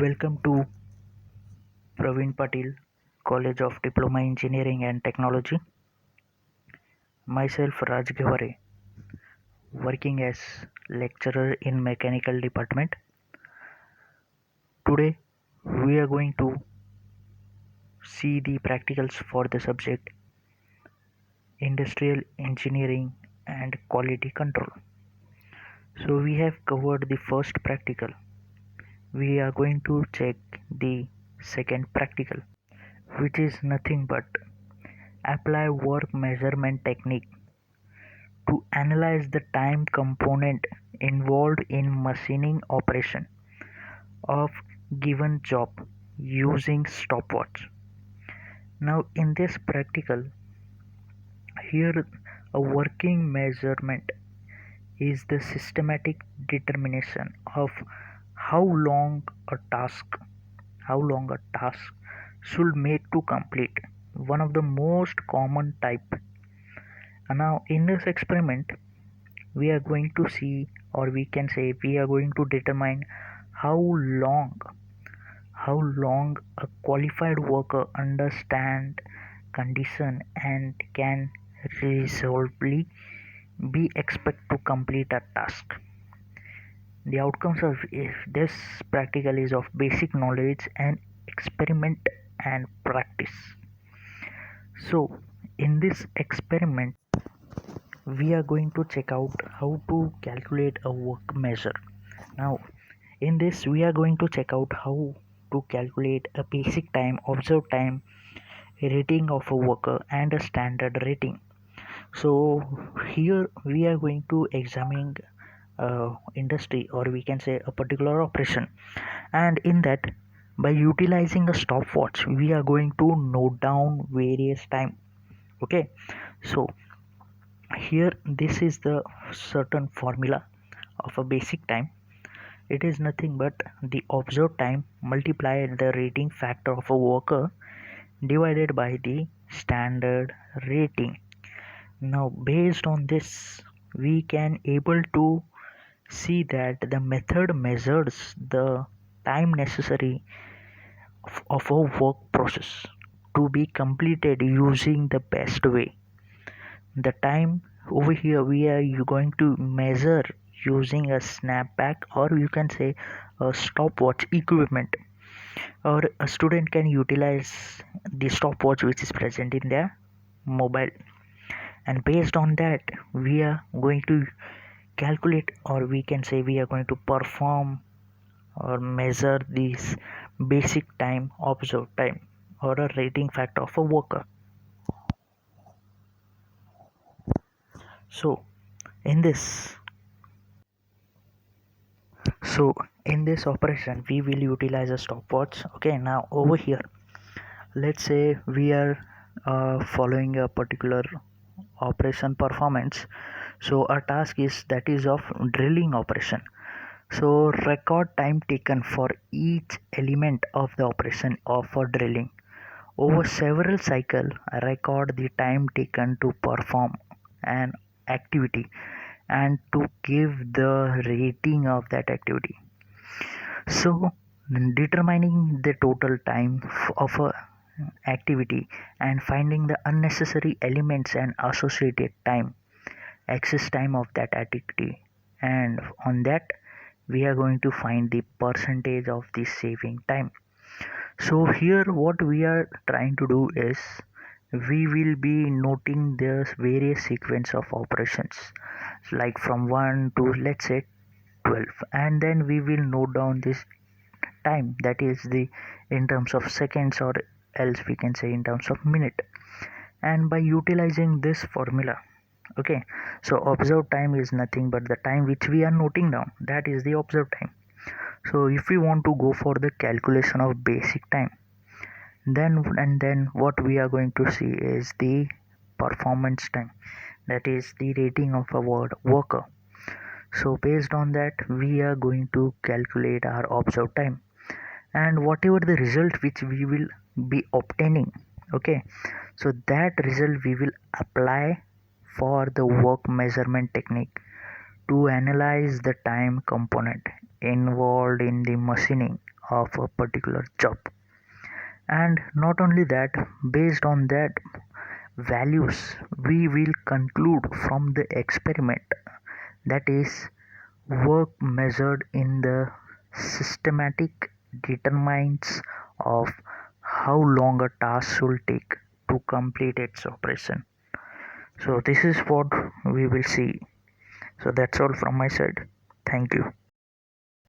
Welcome to Praveen Patil, College of Diploma Engineering and Technology. Myself Raj Geware, working as lecturer in mechanical department. Today we are going to see the practicals for the subject Industrial Engineering and Quality Control. So we have covered the first practical. We are going to check the second practical, which is nothing but apply work measurement technique to analyze the time component involved in machining operation of given job using stopwatch. Now in this practical, here a working measurement is the systematic determination of how long a task how long a task should make to complete. One of the most common type. And now in this experiment we are going to see, or we can say we are going to determine how long how long a qualified worker understand condition and can reasonably be expected to complete a task. The outcomes of if this practical is of basic knowledge and experiment and practice. So in this experiment we are going to check out how to calculate a work measure. Now in this we are going to check out how to calculate a basic time, observed time, rating of a worker and a standard rating. So here we are going to examine industry, or we can say a particular operation, and in that by utilizing a stopwatch we are going to note down various time. Okay, so here this is the certain formula of a basic time. It is nothing but the observed time multiplied the rating factor of a worker divided by the standard rating. Now based on this we can able to see that the method measures the time necessary of a work process to be completed using the best way. The time over here we are going to measure using a snapback, or you can say a stopwatch equipment, or a student can utilize the stopwatch which is present in their mobile, and based on that we are going to calculate, or we can say we are going to perform or measure this basic time, observed time, or a rating factor of a worker. So in this so in this operation we will utilize a stopwatch. Okay, now over here let's say we are following a particular operation performance. So our task is that is of drilling operation. So record time taken for each element of the operation of for drilling over several cycle. Record the time taken to perform an activity and to give the rating of that activity. So determining the total time of a activity and finding the unnecessary elements and associated time, excess time of that activity, and on that we are going to find the percentage of the saving time. So here what we are trying to do is we will be noting the various sequence of operations, like from 1 to let's say 12, and then we will note down this time, that is the in terms of seconds, or else we can say in terms of minute. And by utilizing this formula, okay, so observed time is nothing but the time which we are noting down, that is the observed time. So if we want to go for the calculation of basic time, then what we are going to see is the performance time, that is the rating of a worker. So based on that we are going to calculate our observed time, and whatever the result which we will be obtaining, okay, so that result we will apply for the work measurement technique to analyze the time component involved in the machining of a particular job. And not only that, based on that values, we will conclude from the experiment, that is, work measured in the systematic determines of how long a task should take to complete its operation. So this is what we will see. So that's all from my side. Thank you.